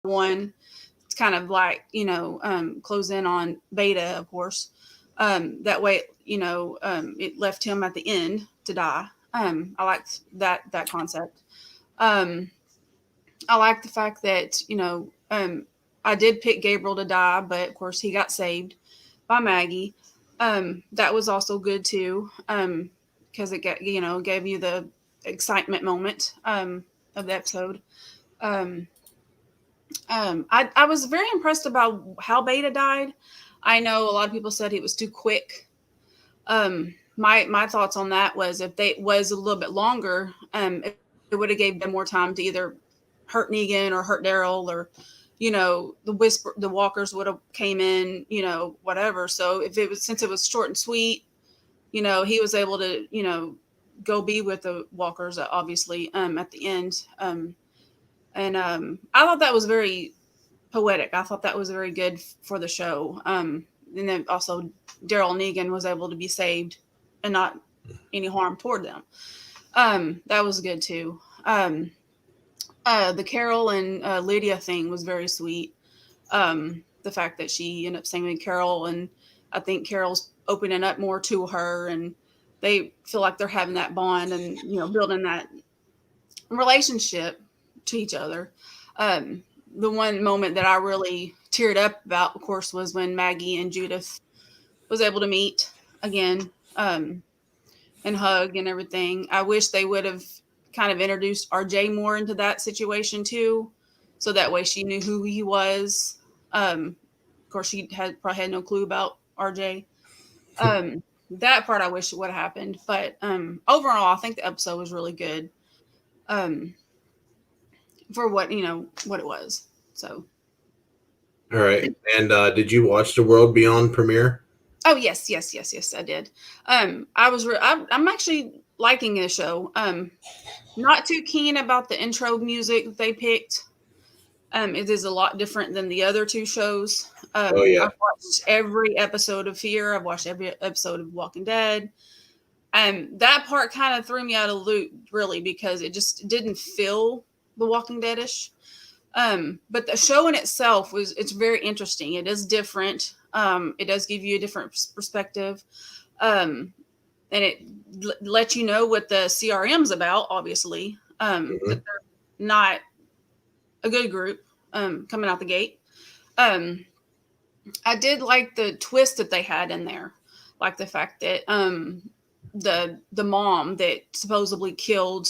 one. It's kind of like, close in on Beta, of course. That way, it left him at the end to die. I liked that concept. Um, I like the fact that, I did pick Gabriel to die, but of course he got saved by Maggie. That was also good too, because it got, gave you the excitement moment of the episode. Um, I was very impressed about how Beta died. I know a lot of people said it was too quick. My thoughts on that was if they was a little bit longer, it would have gave them more time to either hurt Negan or hurt Daryl, or the walkers would have came in, whatever. So if it was, since it was short and sweet, he was able to, go be with the walkers, obviously, at the end. And I thought that was very poetic. I thought that was very good for the show. And then also Daryl Negan was able to be saved and not any harm toward them. That was good too. The Carol and Lydia thing was very sweet. The fact that she ended up saving Carol, and I think Carol's opening up more to her, and they feel like they're having that bond and building that relationship to each other. The one moment that I really teared up about, of course, was when Maggie and Judith was able to meet again, and hug and everything. I wish they would have kind of introduced RJ more into that situation too, so that way she knew who he was. Of course, she probably had no clue about RJ. That part I wish would have happened, but overall, I think the episode was really good. Um, for what what it was. So. All right. And did you watch the World Beyond premiere? Oh yes, I did. I'm actually liking this show. Not too keen about the intro music that they picked. It is a lot different than the other two shows. Oh yeah. I've watched every episode of Fear. I've watched every episode of Walking Dead. That part kind of threw me out of the loop, really, because it just didn't feel The Walking Dead-ish. But the show in itself it's very interesting. It is different. It does give you a different perspective. And it lets you know what the CRM's about, obviously. That they're not a good group, coming out the gate. I did like the twist that they had in there. Like the fact that, the mom that supposedly killed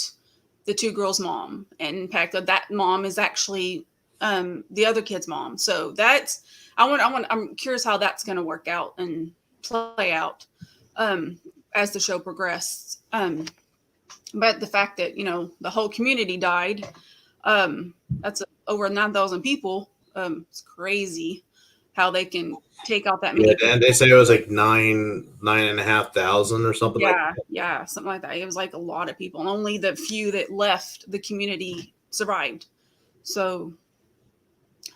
the two girls' mom, and in fact that mom is actually the other kid's mom. So that's I'm curious how that's going to work out and play out as the show progresses. But the fact that the whole community died, that's over 9,000 people. It's crazy how they can take out that many. Yeah, and they say it was like 9,500 or something like that. Yeah, something like that. It was like a lot of people, and only the few that left the community survived. So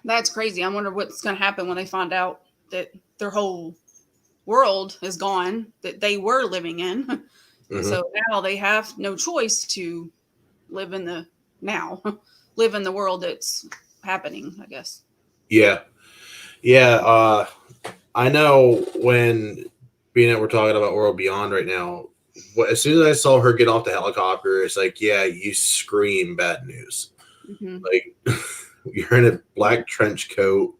that's crazy. I wonder what's going to happen when they find out that their whole world is gone that they were living in. Mm-hmm. So now they have no choice to live in the live in the world that's happening, I guess. Yeah. I know when being that we're talking about World Beyond right now, as soon as I saw her get off the helicopter, it's like, yeah, you scream bad news. Mm-hmm. Like you're in a black trench coat.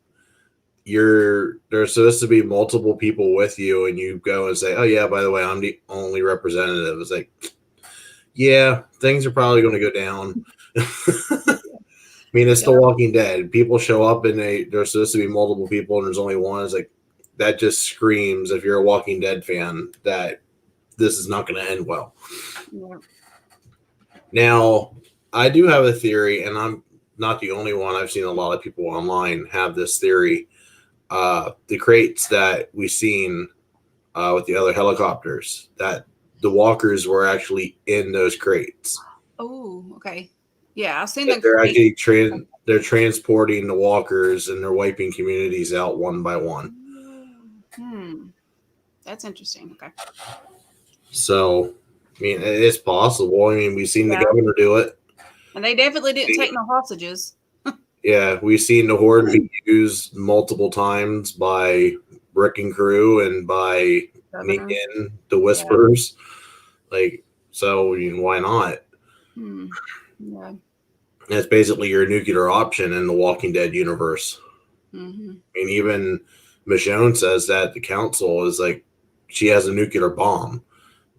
There's supposed to be multiple people with you, and you go and say, oh yeah, by the way, I'm the only representative. It's like, yeah, things are probably going to go down. I mean, it's The Walking Dead. People show up and there's supposed to be multiple people and there's only one. It's like, that just screams, if you're a Walking Dead fan, that this is not going to end well. Yeah. Now, I do have a theory, and I'm not the only one. I've seen a lot of people online have this theory. The crates that we've seen with the other helicopters, that the walkers were actually in those crates. Oh, okay. Yeah, I've seen that. They're actually they're transporting the walkers, and they're wiping communities out one by one. That's interesting. Okay. So, I mean, it's possible. I mean, we've seen the governor do it. And they definitely didn't take no hostages. Yeah, we've seen the Horde be used multiple times by Rick and crew and by Governor. Negan, the Yeah. Whispers. Like, so why not? Hmm. Yeah. That's basically your nuclear option in the Walking Dead universe. Mm-hmm. I mean, even Michonne says that the council is like, she has a nuclear bomb.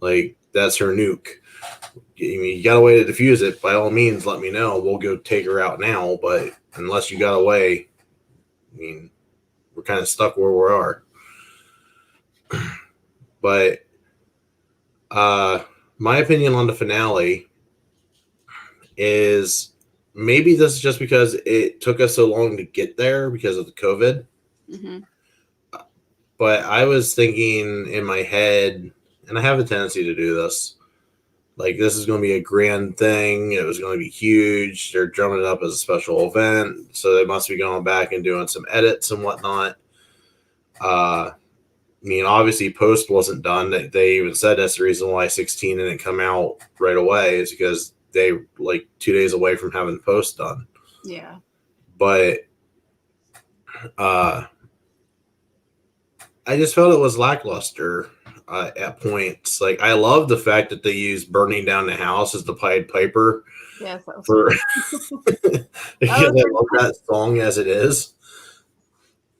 Like, that's her nuke. I mean, you got a way to defuse it. By all means, let me know. We'll go take her out now. But unless you got a way, I mean, we're kind of stuck where we are. But my opinion on the finale is maybe this is just because it took us so long to get there because of the COVID. Mm-hmm. But I was thinking in my head, and I have a tendency to do this, like this is going to be a grand thing. It was going to be huge. They're drumming it up as a special event. So they must be going back and doing some edits and whatnot. I mean, obviously, post wasn't done. They even said that's the reason why 16 didn't come out right away is because they like 2 days away from having post done. Yeah. But I just felt it was lackluster at points. Like, I love the fact that they used burning down the house as the Pied Piper. Yes, that was For funny. because I love that song as it is.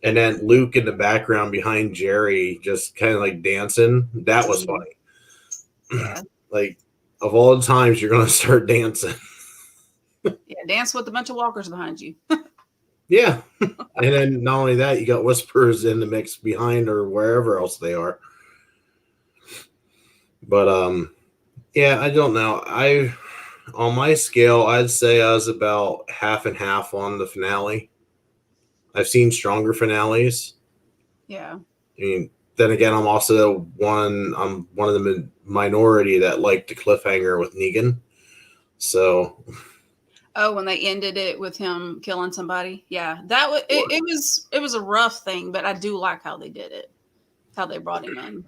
And then Luke in the background behind Jerry just kind of like dancing. That was funny. Yeah. Like, of all the times you're going to start dancing. Yeah, dance with a bunch of walkers behind you. Yeah. And then not only that, you got Whispers in the mix behind or wherever else they are. But yeah, I don't know. On my scale, I'd say I was about half and half on the finale. I've seen stronger finales. Yeah. I mean, then again, I'm one of the minority that liked the cliffhanger with Negan. So, Oh, when they ended it with him killing somebody. Yeah. That was it was a rough thing, but I do like how they did it. How they brought him in.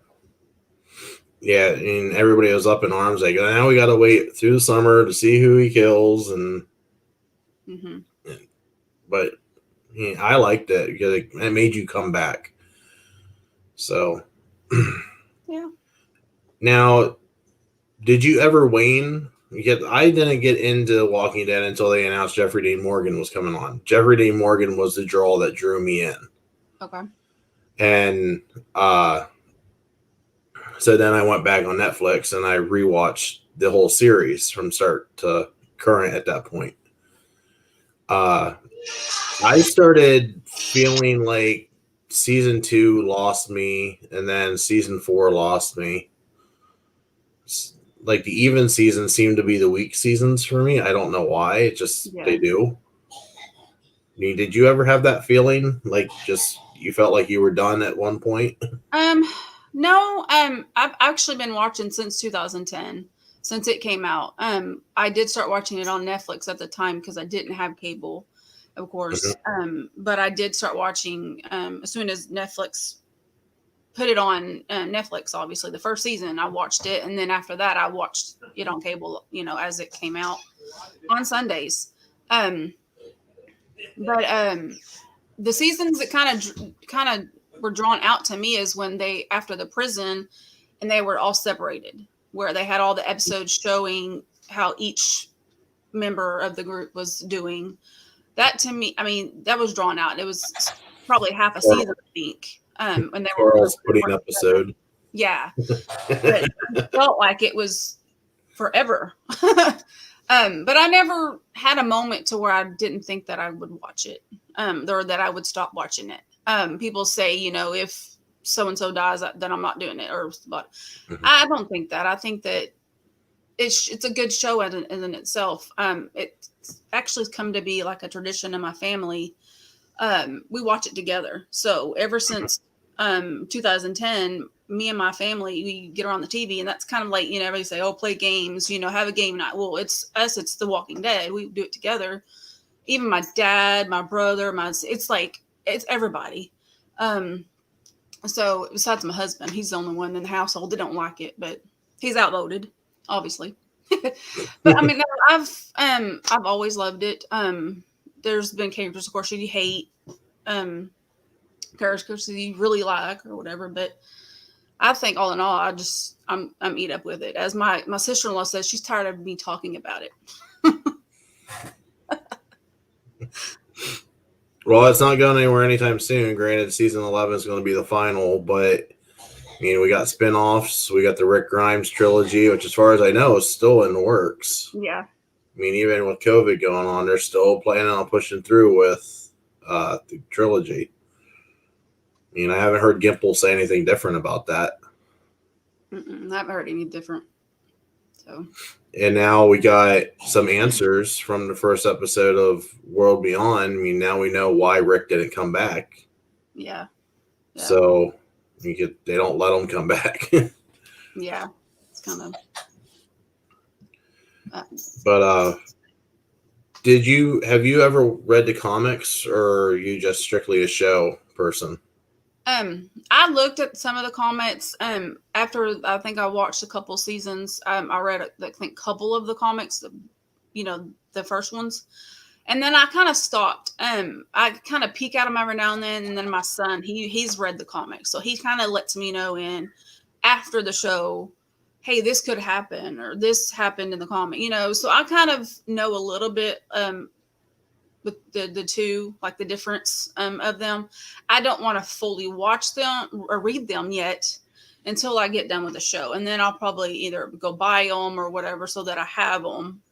yeah, I mean, everybody was up in arms. Like, now we got to wait through the summer to see who he kills. Mm-hmm. But I liked it because it made you come back. So, Yeah. now, did you ever wane? Because I didn't get into Walking Dead until they announced Jeffrey Dean Morgan was coming on. Jeffrey Dean Morgan was the draw that drew me in. Okay. And so then I went back on Netflix and I rewatched the whole series from start to current at that point. I started feeling like season 2 lost me, and then season 4 lost me. Like the even seasons seem to be the weak seasons for me. I don't know why. It just they do. I mean, did you ever have that feeling? Like just you felt like you were done at one point? No, I've actually been watching since 2010, since it came out. I did start watching it on Netflix at the time because I didn't have cable, of course. But I did start watching as soon as Netflix put it on Netflix. Obviously, the first season I watched it, and then after that, I watched it on cable. As it came out on Sundays. But the seasons that kind of were drawn out to me is when they after the prison and they were all separated, where they had all the episodes showing how each member of the group was doing. That to me, I mean, that was drawn out. It was probably half a season, I think. And they were Charles Pudding episode. Yeah, but it felt like it was forever. But I never had a moment to where I didn't think that I would watch it, or that I would stop watching it. People say, if so and so dies, then I'm not doing it, but I don't think that. I think that it's a good show in itself. It's actually come to be like a tradition in my family. We watch it together. So ever since 2010, me and my family, we get around the TV, and that's kind of like, everybody say, oh, play games, have a game night. Well, it's us, it's The Walking Dead. We do it together. Even my dad, my brother, it's everybody. So besides my husband, he's the only one in the household that don't like it, but he's outvoted, obviously. But I mean, I've always loved it. there's been characters, of course, you hate, characters that you really like or whatever. But I think all in all, I'm eat up with it. As my sister-in-law says, she's tired of me talking about it. Well, it's not going anywhere anytime soon. Granted, season 11 is going to be the final, but I mean, we got spinoffs. We got the Rick Grimes trilogy, which, as far as I know, is still in the works. Yeah. I mean, even with COVID going on, they're still planning on pushing through with the trilogy. I mean, I haven't heard Gimple say anything different about that. I haven't heard any different. So. And now we got some answers from the first episode of World Beyond. I mean, now we know why Rick didn't come back. Yeah. So they don't let him come back. Yeah. It's kind of. But have you ever read the comics, or are you just strictly a show person? I looked at some of the comics. After I think I watched a couple seasons, I read I think a couple of the comics, the first ones, and then I kind of stopped. I kind of peek at them every now and then my son, he's read the comics, so he kind of lets me know after the show, hey, this could happen or this happened in the comic, So I kind of know a little bit. With the two, like the difference of them. I don't want to fully watch them or read them yet until I get done with the show. And then I'll probably either go buy them or whatever so that I have them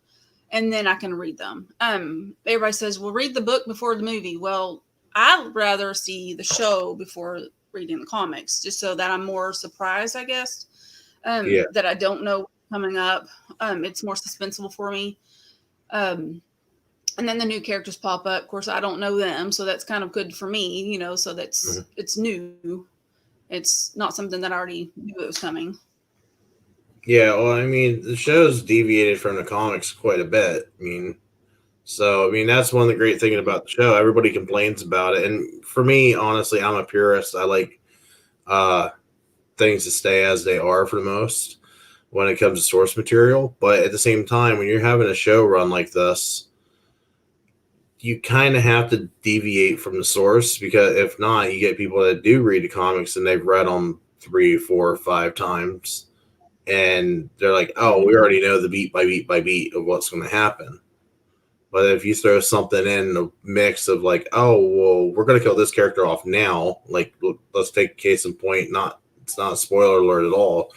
and then I can read them. Everybody says, well, read the book before the movie. Well, I'd rather see the show before reading the comics just so that I'm more surprised, I guess, that I don't know what's coming up. It's more suspenseful for me. And then the new characters pop up. Of course, I don't know them, so that's kind of good for me, so that's it's new. It's not something that I already knew it was coming. Yeah, well, I mean, the show's deviated from the comics quite a bit. I mean, that's one of the great things about the show. Everybody complains about it. And for me, honestly, I'm a purist. I like things to stay as they are for the most when it comes to source material. But at the same time, when you're having a show run like this, you kind of have to deviate from the source, because if not, you get people that do read the comics and they've read them 3, 4, 5 times, and they're like, oh, we already know the beat by beat by beat of what's going to happen. But if you throw something in the mix of like, oh, well, we're going to kill this character off now, like, let's take a case in point, it's not a spoiler alert at all.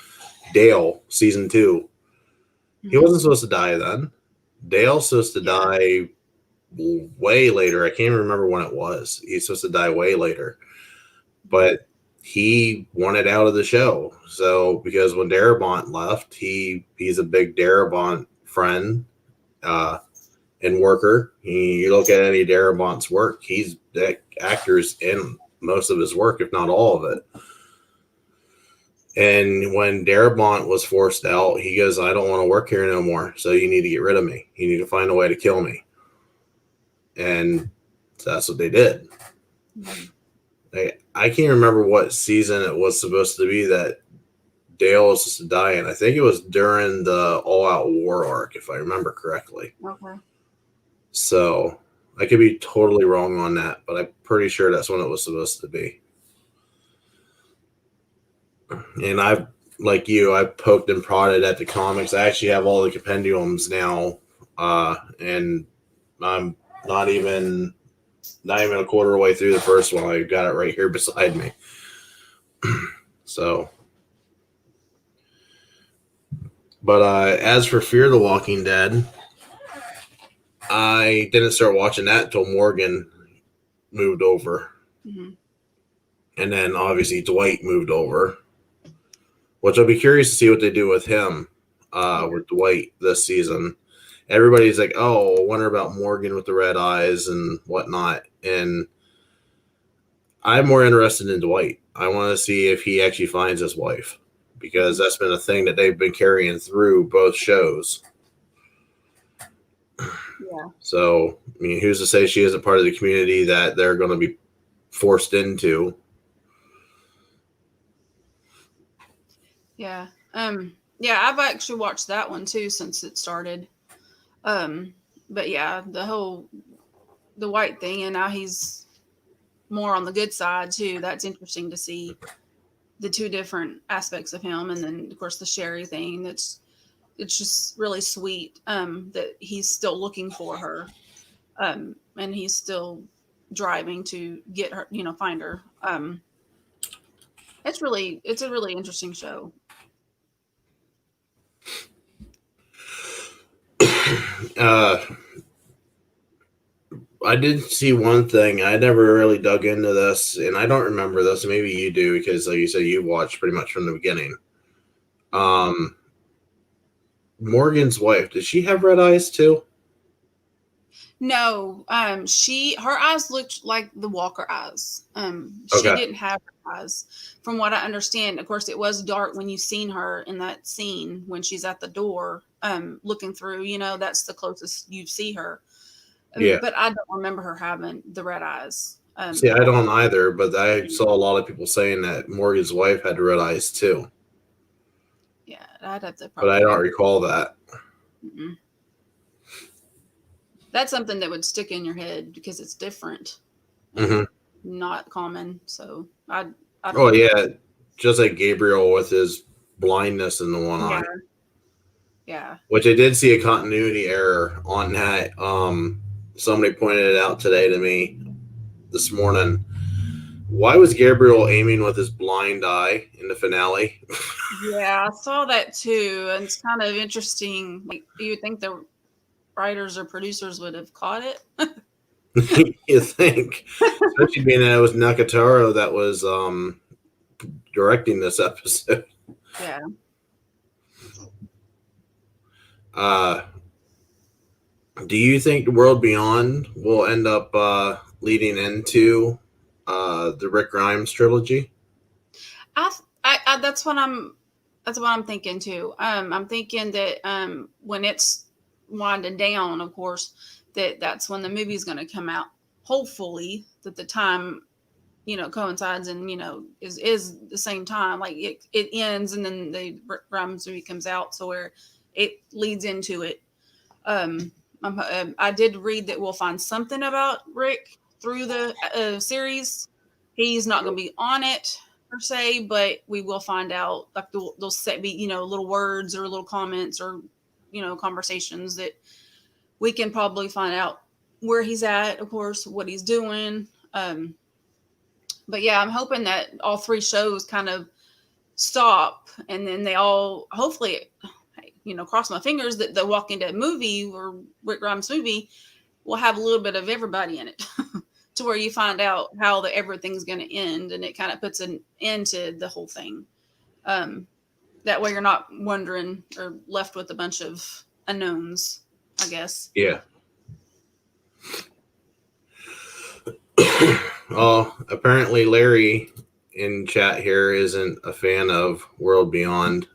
Dale, season 2. He wasn't supposed to die then. Dale's supposed to die way later. I can't even remember when it was. He's supposed to die way later, but he wanted out of the show. So because when Darabont left, he's a big Darabont friend and worker. You look at any Darabont's work, he's the actors in most of his work, if not all of it. And when Darabont was forced out, he goes, I don't want to work here no more, so you need to get rid of me. You need to find a way to kill me. And that's what they did. I can't remember what season it was supposed to be that Dale was supposed to die in. I think it was during the All Out War arc, if I remember correctly. Okay. So I could be totally wrong on that, but I'm pretty sure that's when it was supposed to be. And I've, like you, I've poked and prodded at the comics. I actually have all the compendiums now, and I'm not even a quarter of the way through the first one. I got it right here beside me. So, but as for Fear the Walking Dead, I didn't start watching that until Morgan moved over. And then obviously Dwight moved over, which I'll be curious to see what they do with him, with Dwight this season. Everybody's like, oh, I wonder about Morgan with the red eyes and whatnot. And I'm more interested in Dwight. I want to see if he actually finds his wife, because that's been a thing that they've been carrying through both shows. Yeah. So, I mean, who's to say she isn't part of the community that they're going to be forced into? Yeah. Yeah, I've actually watched that one too since it started. But yeah, the whole the white thing, and now he's more on the good side too. That's interesting to see the two different aspects of him, and then of course the Sherry thing. It's just really sweet that he's still looking for her, and he's still driving to get her, find her. It's a really interesting show. I did see one thing. I never really dug into this, and I don't remember this. Maybe you do, because like you said, you watched pretty much from the beginning. Morgan's wife, does she have red eyes too? No, her eyes looked like the Walker eyes. She Okay. didn't have her eyes, from what I understand. Of course, it was dark when you seen her in that scene when she's at the door, looking through. That's the closest you see her. Yeah. But I don't remember her having the red eyes. See, I don't either, but I saw a lot of people saying that Morgan's wife had red eyes too. Yeah, I'd have to. But I don't recall that. Mm-mm. That's something that would stick in your head because it's different, not common. So I Oh yeah, just like Gabriel with his blindness in the one eye. Yeah. Which I did see a continuity error on that. Somebody pointed it out today to me this morning. Why was Gabriel aiming with his blind eye in the finale? Yeah, I saw that too, and it's kind of interesting. Like, you would think the writers or producers would have caught it. You think, especially being that it was Nakataro that was directing this episode. Yeah. Do you think the World Beyond will end up leading into the Rick Grimes trilogy? I that's what I'm thinking too. I'm thinking that when it's winding down, of course, that's when the movie's going to come out. Hopefully, that the time coincides and is the same time. Like it ends and then the Rick Grimes movie comes out, so where it leads into it. I did read that we'll find something about Rick through the series. He's not going to be on it per se, but we will find out. Like they'll set be little words or little comments or conversations that we can probably find out where he's at, of course, what he's doing. But yeah, I'm hoping that all three shows kind of stop and then they all hopefully, cross my fingers that the Walking Dead movie or Rick Grimes movie will have a little bit of everybody in it to where you find out how everything's going to end and it kind of puts an end to the whole thing. That way you're not wondering or left with a bunch of unknowns, I guess. Yeah. Well, apparently Larry in chat here isn't a fan of World Beyond.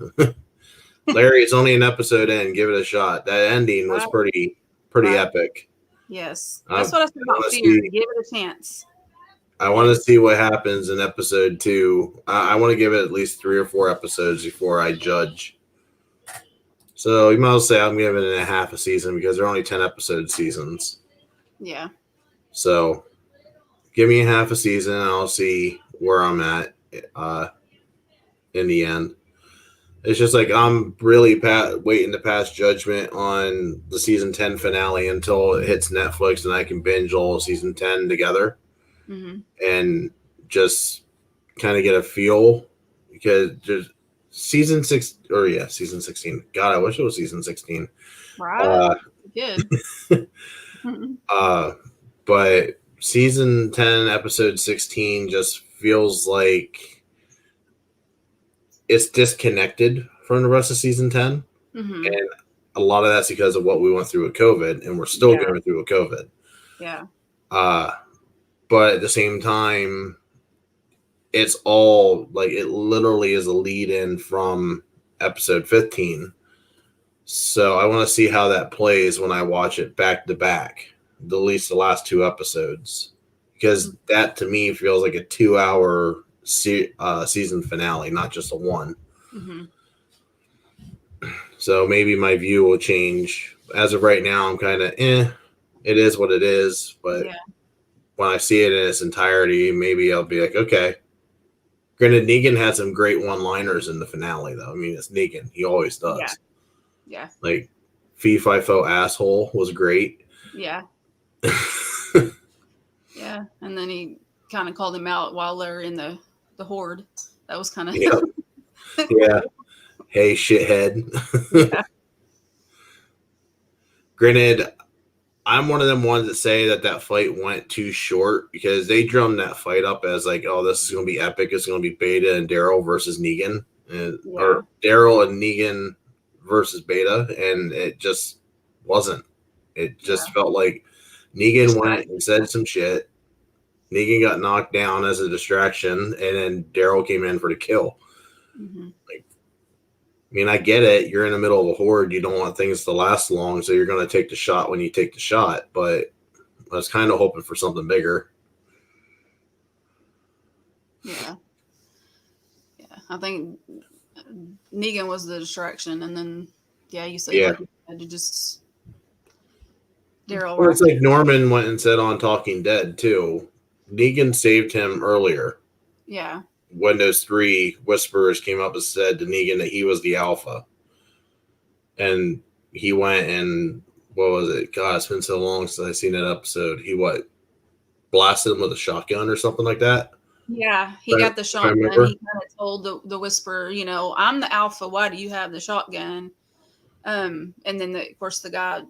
Larry, it's only an episode in. Give it a shot. That ending was pretty epic. Yes. That's what I said about Fear. Give it a chance. I want to see what happens in episode 2. I want to give it at least 3 or 4 episodes before I judge. So you might as well say I'm giving it a half a season because they're only 10 episode seasons. Yeah. So give me a half a season and I'll see where I'm at in the end. It's just like I'm really waiting to pass judgment on the season 10 finale until it hits Netflix and I can binge all season 10 together and just kind of get a feel because there's season 16. God, I wish it was season 16. Right. Good. But season 10, episode 16 just feels like it's disconnected from the rest of season 10. And a lot of that's because of what we went through with COVID, and we're still going through with COVID. Yeah. But at the same time, it's all like it literally is a lead in from episode 15. So I want to see how that plays when I watch it back to back, at least the last 2 episodes, because that to me feels like a 2-hour season finale, not just a one. So maybe my view will change. As of right now, I'm kind of it is what it is. But Yeah. when I see it in its entirety, maybe I'll be like, okay. Granted, Negan had some great one-liners in the finale, though. I mean, it's Negan; he always Yeah. does. Yeah. Like, "Fee Fi Fo asshole" was great. Yeah. Yeah. And then he kind of called him out while they're in the horde. That was kind of Yep. Yeah. Hey, shithead. yeah. Granted, I'm one of them ones that say that fight went too short because they drummed that fight up as like, oh, this is going to be epic. It's going to be Beta and Daryl versus Negan, Yeah. or Daryl and Negan versus Beta, and it just wasn't. It just Yeah. felt like Negan went Distracted. and said some shit. Negan got knocked down as a distraction, and then Daryl came in for the kill. Mm-hmm. Like, I mean, I get it. You're in the middle of a horde. You don't want things to last long, so you're going to take the shot when you take the shot. But I was kind of hoping for something bigger. Yeah. Yeah. I think Negan was the distraction, and then yeah, you said Yeah. like you had to just Daryl. Well, it's like Norman went and said on Talking Dead, too. Negan saved him earlier Yeah. when those 3 whisperers came up and said to Negan that he was the alpha. And he went and, what was it? God, it's been so long since I've seen that episode. He blasted him with a shotgun or something like that? Yeah, he got the I shotgun. remember. He kind of told the whisperer, I'm the alpha. Why do you have the shotgun? And then of course the guy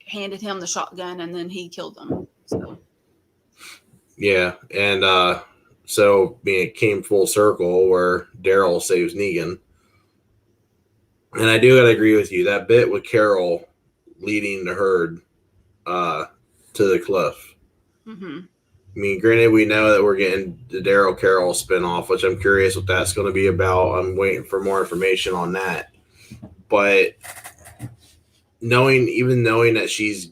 handed him the shotgun, and then he killed him. So Yeah, and so it came full circle where Daryl saves Negan. And I do gotta agree with you. That bit with Carol leading the herd to the cliff. mm-hmm. I mean, granted, we know that we're getting the Daryl Carol spinoff, which I'm curious what that's going to be about. I'm waiting for more information on that. But knowing that she's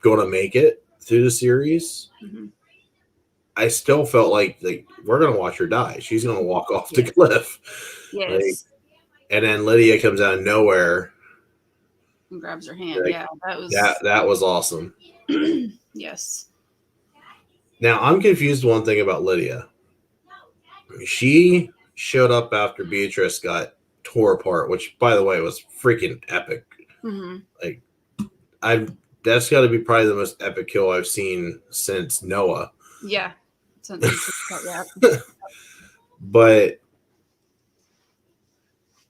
going to make it through the series, Mm-hmm. I still felt like we're going to watch her die. She's going to walk off the cliff. Yes. And then Lydia comes out of nowhere And grabs her hand. like, Yeah, that was that was awesome. yes. Now I'm confused one thing about Lydia. She showed up after Beatrice got tore apart, which by the way was freaking epic. Mm-hmm. Like that's got to be probably the most epic kill I've seen since Noah. Yeah. Yeah. But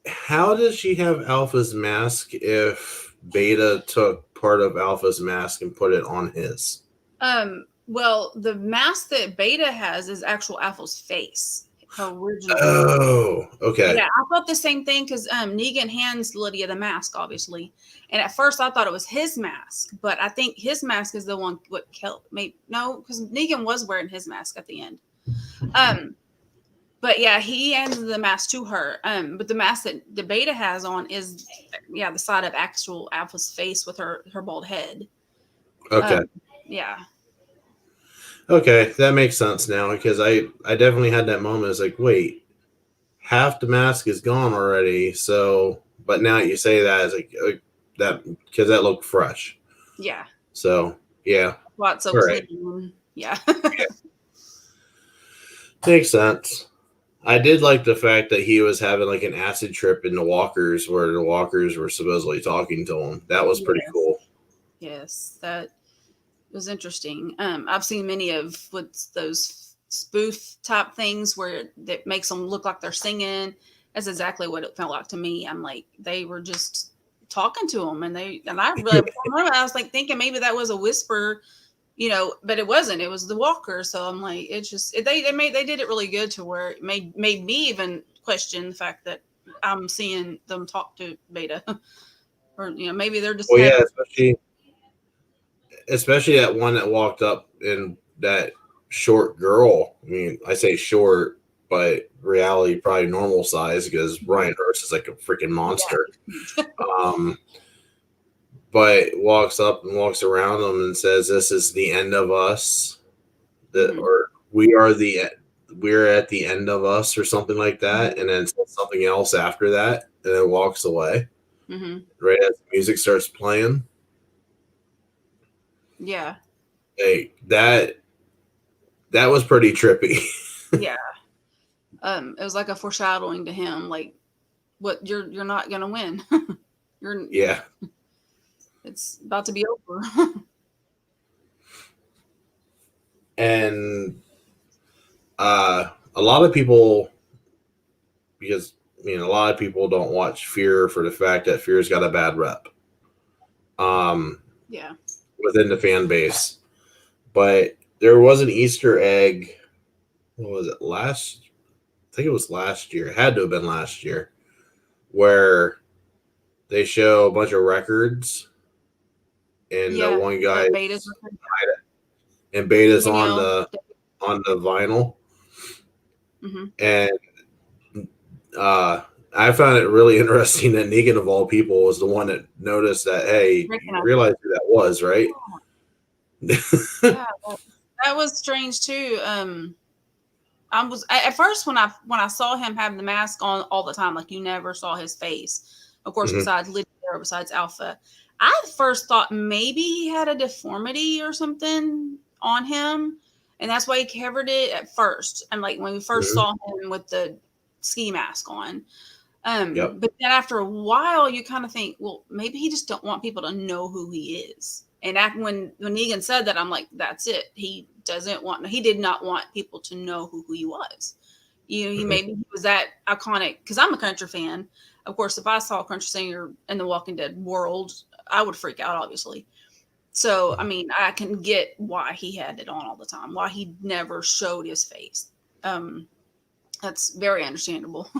how does she have Alpha's mask if Beta took part of Alpha's mask and put it on his? Well, the mask that Beta has is actual Alpha's face. Her original. Oh, okay. Yeah, I thought the same thing because Negan hands Lydia the mask, obviously, and at first I thought it was his mask, but I think his mask is the one what killed. Maybe no, because Negan was wearing his mask at the end. But yeah, he hands the mask to her. But the mask that the Beta has on is the side of actual Alpha's face with her bald head. Okay. Yeah. Okay, that makes sense now because I definitely had that moment. It's like, wait, half the mask is gone already. So, but now you say that, it's like that because that looked fresh. Yeah. So, yeah. Lots of Right. clean. Yeah. Makes sense. I did like the fact that he was having like an acid trip in the walkers where the walkers were supposedly talking to him. That was pretty cool. Yes, that was interesting. I've seen many of what's those spoof type things where that makes them look like they're singing. That's exactly what it felt like to me. I'm like, they were just talking to him, and I really I was like thinking maybe that was a whisper, but it wasn't. It was the walker. So I'm like, it's just they did it really good to where it made me even question the fact that I'm seeing them talk to Beta, or maybe they're just. Well, yeah, especially that one that walked up in that short girl. I mean, I say short, but reality probably normal size because Ryan Hurst is like a freaking monster. Yeah. But walks up and walks around them and says, "This is the end of us," or we're at the end of us, or something like that, and then says something else after that, and then walks away. Mm-hmm. Right as the music starts playing. Yeah. Like that was pretty trippy. Yeah. It was like a foreshadowing to him, like, what you're not gonna win. you're Yeah. it's about to be over. And a lot of people, because a lot of people don't watch Fear for the fact that Fear's got a bad rep Yeah. within the fan base. But there was an Easter egg. What was it? I think it was last year. It had to have been last year, where they show a bunch of records, and Yeah. one guy Beta's and Beta's on Danielle. the vinyl, Hmm. and I found it really interesting that Negan of all people was the one that noticed that. Hey, Rick and you realize who that was, right? Yeah, that was strange too. I was at first when I saw him having the mask on all the time, like you never saw his face. Of course, Mhm. besides Lydia or besides Alpha, I at first thought maybe he had a deformity or something on him, and that's why he covered it at first. And like when we first Mhm. saw him with the ski mask on, Yep. but then after a while, you kind of think, well, maybe he just don't want people to know who he is. And when Negan said that, I'm like, that's it. He did not want people to know who he was. He Mhm. maybe he was that iconic because I'm a country fan. Of course, if I saw a country singer in the Walking Dead world, I would freak out, obviously. So, I mean, I can get why he had it on all the time, why he never showed his face. Um, that's very understandable.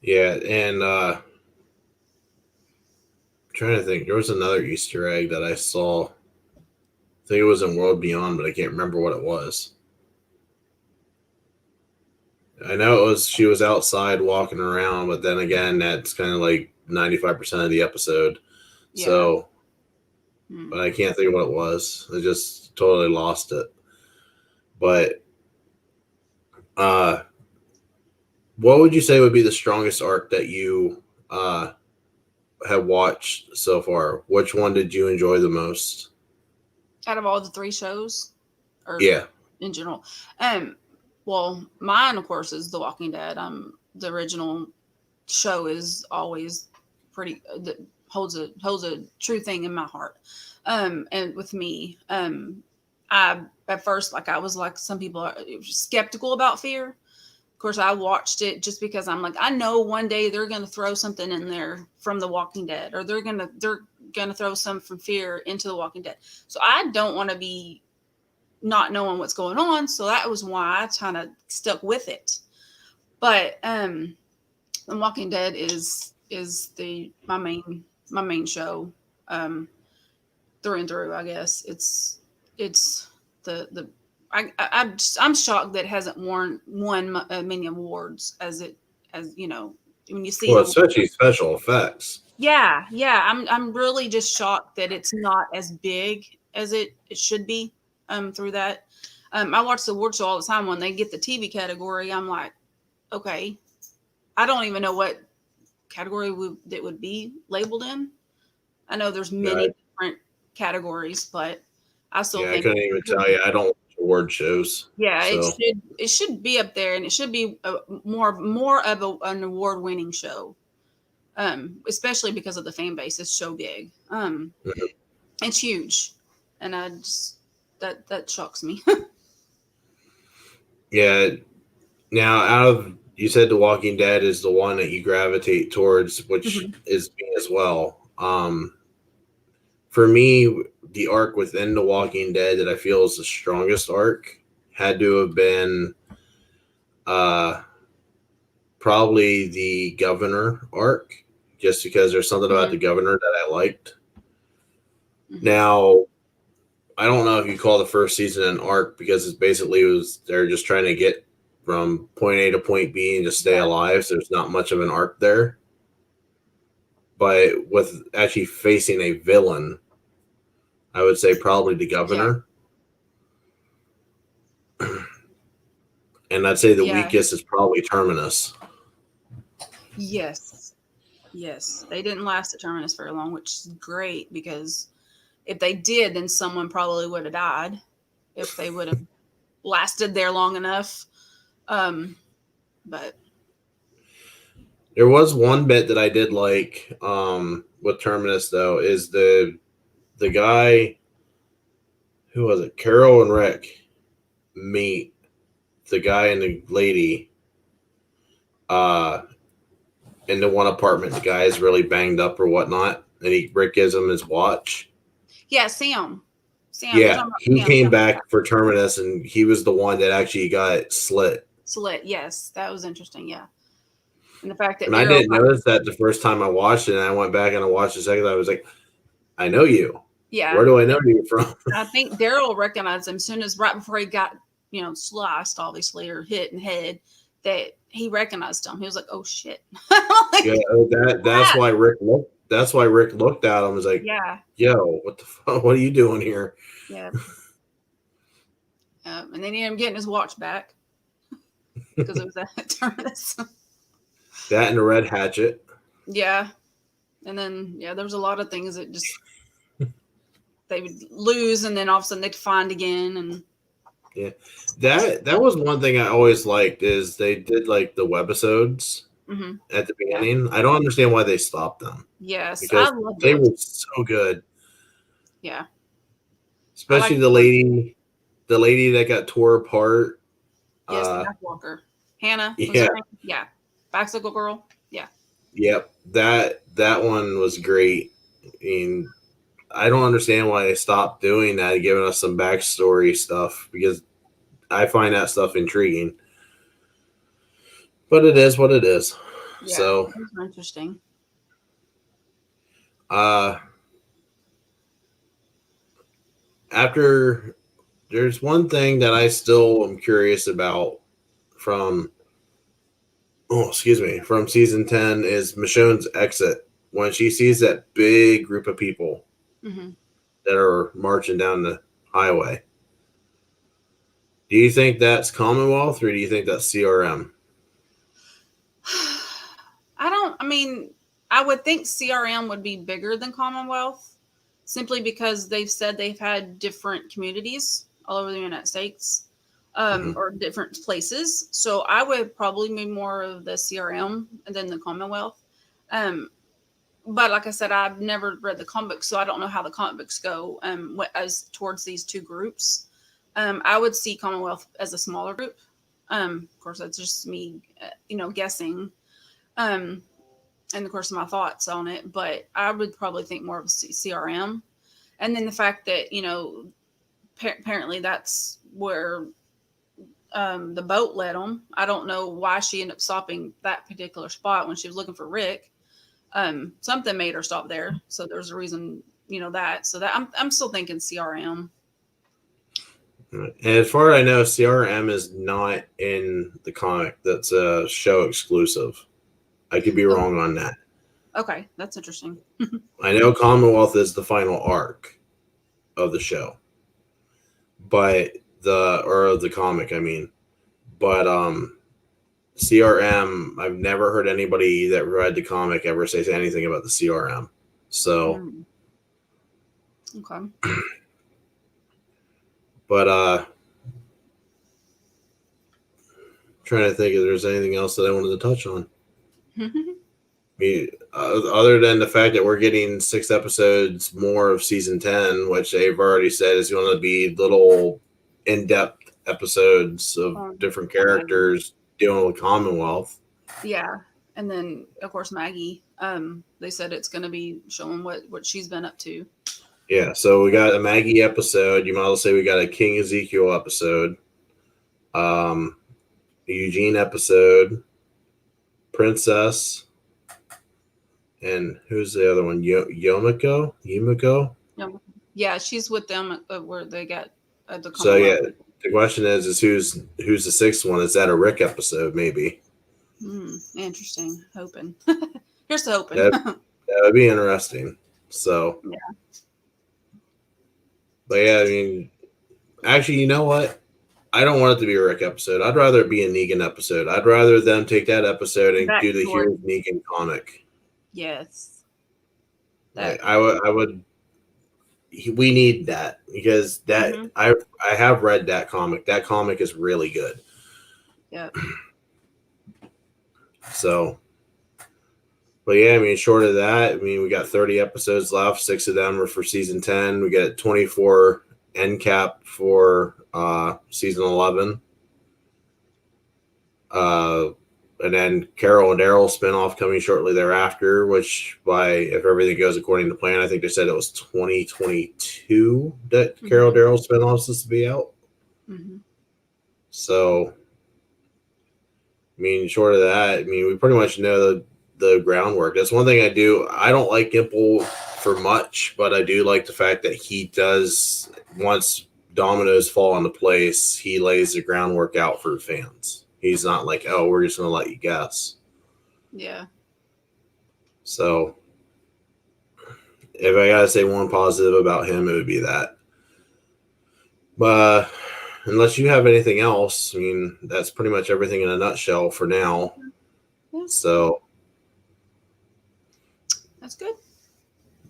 Yeah, and trying to think, there was another Easter egg that I saw. I think it was in World Beyond, but I can't remember what it was. I know it was she was outside walking around, but then again, that's kind of like 95% of the episode. Yeah. So, Hmm. but I can't think of what it was. I just totally lost it. But uh, what would you say would be the strongest arc that you have watched so far? Which one did you enjoy the most? Out of all the three shows, or Yeah. in general, um, well, mine of course is The Walking Dead. The original show is always pretty holds a true thing in my heart. And with me, I at first like I was like some people are skeptical about Fear. Of course, I watched it just because I'm like, I know one day they're going to throw something in there from The Walking Dead, or they're gonna throw some from Fear into The Walking Dead. So I don't want to be not knowing what's going on. So that was why I kind of stuck with it. But The Walking Dead is the my main show, um, through and through. I guess it's the I'm shocked that it hasn't won many awards as when you see Well, the especially special effects. yeah, I'm really just shocked that it's not as big as it should be, through that. I watch the award show all the time. When they get the TV category, I'm like, okay, I don't even know what category that would be labeled in. I know there's Yeah, many different categories, but I still yeah, I think, couldn't even tell you. I don't watch award shows, yeah, so it should be up there, and it should be more of an award winning show. Especially because of the fan base, it's so big. mhm. It's huge, and I just that shocks me. Yeah. Now, out of you said The Walking Dead is the one that you gravitate towards, which Mhm. is me as well. For me, the arc within The Walking Dead that I feel is the strongest arc had to have been uh, probably the governor arc, just because there's something about the Mhm. governor that I liked. Mhm. Now, I don't know if you call the first season an arc because it's basically they're just trying to get from point A to point B and just stay Yeah. alive. So there's not much of an arc there. But with actually facing a villain, I would say probably the Yeah. governor. And I'd say the Yeah. weakest is probably Terminus. Yes. Yes. They didn't last at Terminus very long, which is great because if they did, then someone probably would have died if they would have lasted there long enough. But There was one bit that I did like with Terminus though, is the guy, who was it? Carol and Rick meet the guy and the lady in the one apartment. The guy is really banged up or whatnot, and Rick gives him his watch. yeah, Sam. Yeah, he came back for Terminus, and he was the one that actually got slit. Yes, that was interesting. Yeah, and the fact that And I didn't notice that the first time I watched it, and I went back and I watched the second time. I was like, I know you. Yeah. Where do I know you from? I think Daryl recognized him soon as right before he got, sliced, obviously, or hit in the head, that he recognized him. He was like, "Oh shit!" Like, yeah, that's why Rick looked. That's why Rick looked at him and was like, "Yeah, yo, what the fuck? What are you doing here?" Yeah. And then he ended up getting his watch back because it was that Terminus. That and the red hatchet. Yeah. And then, there was a lot of things that just they would lose, and then all of a sudden they'd find again. And yeah, that was one thing I always liked, is they did like the webisodes at the beginning. I don't understand why they stopped them. Yes, because I love they those. were so good. Yeah, especially the lady that got tore apart. Yes, the Backwalker. Hannah. Yeah. Bicycle Girl. Yeah. Yep. That one was great. I mean, I don't understand why they stopped doing that and giving us some backstory stuff, because I find that stuff intriguing. But it is what it is. Yeah, so it was interesting. After, there's one thing that I still am curious about from season 10 is Michonne's exit, when she sees that big group of people that are marching down the highway. Do you think that's Commonwealth, or do you think that's CRM? I would think CRM would be bigger than Commonwealth, simply because they've said they've had different communities all over the United States, or different places. So I would probably be more of the CRM than the Commonwealth. But like I said, I've never read the comic books, so I don't know how the comic books go as towards these two groups. I would see Commonwealth as a smaller group. Of course, that's just me, guessing. And of course, my thoughts on it. But I would probably think more of CRM. And then the fact that, apparently that's where the boat led them. I don't know why she ended up stopping that particular spot when she was looking for Rick. Something made her stop there. So there's a reason, that. So that I'm still thinking CRM. And as far as I know, CRM is not in the comic. That's a show exclusive. I could be wrong on that. Okay, that's interesting. I know Commonwealth is the final arc of the show, but the comic, I mean. But CRM, I've never heard anybody that read the comic ever say anything about the CRM. So, okay. But trying to think if there's anything else that I wanted to touch on. Other than the fact that we're getting 6 episodes more of season 10, which they've already said is going to be little in-depth episodes of different characters dealing with Commonwealth. Yeah. And then, of course, Maggie, they said it's going to be showing what she's been up to. Yeah, so we got a Maggie episode. You might as well say we got a King Ezekiel episode, a Eugene episode, Princess, and who's the other one? Yumiko? Yeah, she's with them where they got the Commonwealth. So yeah, the question is who's the 6th one? Is that a Rick episode? Maybe. Interesting. Hoping. Here's the hoping. That would be interesting. So yeah. But yeah, I mean, actually, you know what? I don't want it to be a Rick episode. I'd rather it be a Negan episode. I'd rather them take that episode and do the Heroes Negan comic. Yes. I would. we need that, because that Mhm. I have read that comic. That comic is really good. Yeah. So, but yeah, I mean, short of that, I mean, we got 30 episodes left. 6 of them are for season 10. We got 24 end cap for season 11. And then Carol and Daryl spinoff coming shortly thereafter, which if everything goes according to plan, I think they said it was 2022 that Carol Daryl spinoffs is to be out. Mm-hmm. So, I mean, short of that, I mean, we pretty much know the groundwork. That's one thing I do. I don't like Gimple for much, but I do like the fact that he does, once dominoes fall into place, he lays the groundwork out for fans. He's not like, oh, we're just going to let you guess. Yeah. So, if I got to say one positive about him, it would be that. But unless you have anything else, I mean, that's pretty much everything in a nutshell for now. Yeah. So, That's good.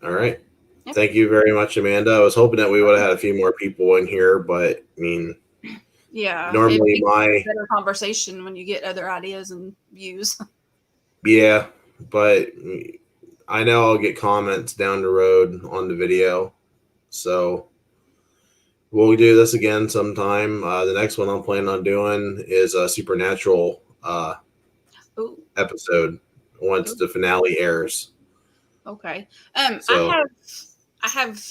all right. Yep. Thank you very much, Amanda. I was hoping that we would have had a few more people in here, but I mean, yeah, normally better conversation when you get other ideas and views. Yeah, but I know I'll get comments down the road on the video, so we'll do this again sometime. The next one I'm planning on doing is a supernatural episode once the finale airs. Okay. So, I have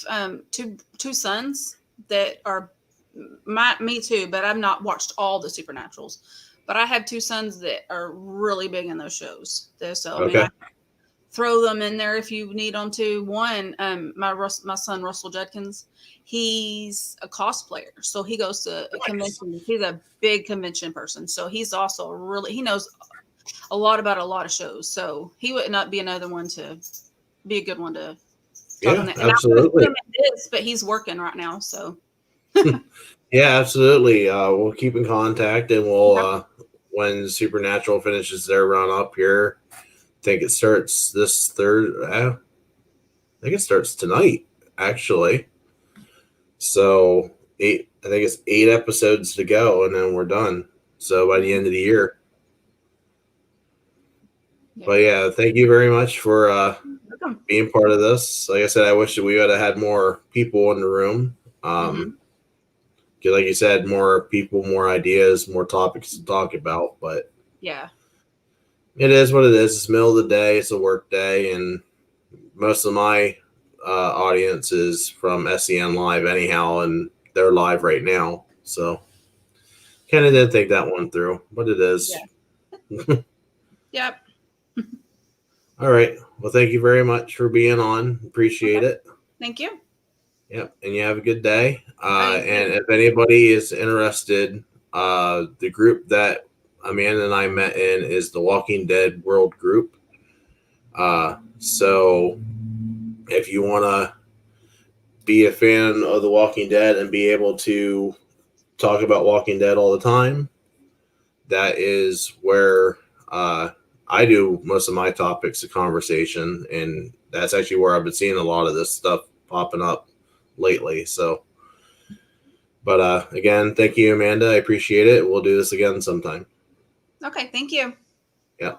two sons that are me too, but I've not watched all the Supernaturals. But I have two sons that are really big in those shows. So I mean, I throw them in there if you need them to. One, my son Russell Judkins, he's a cosplayer, so he goes to conventions. He's a big convention person, so he's also he knows a lot about a lot of shows. So he would not be another one to be a good one to talk on that. And absolutely. But he's working right now, so. Yeah, absolutely. We'll keep in contact, and we'll when Supernatural finishes their run up here. I think it starts this I think it starts tonight, actually. So I think it's 8 episodes to go, and then we're done. So by the end of the year. Yeah. But yeah, thank you very much for being part of this. Like I said, I wish that we would have had more people in the room. Like you said, more people, more ideas, more topics to talk about. But yeah, it is what it is. It's middle of the day. It's a work day, and most of my audience is from SEN Live anyhow, and they're live right now. So kind of didn't think that one through, but it is. Yeah. Yep. All right. Well, thank you very much for being on. Appreciate it. Thank you. Yep. And you have a good day. And if anybody is interested, the group that Amanda and I met in is the Walking Dead World Group. So if you want to be a fan of The Walking Dead and be able to talk about Walking Dead all the time, that is where I do most of my topics of conversation, and that's actually where I've been seeing a lot of this stuff popping up lately. So, but again, thank you, Amanda. I appreciate it. We'll do this again sometime. Okay, thank you. Yeah.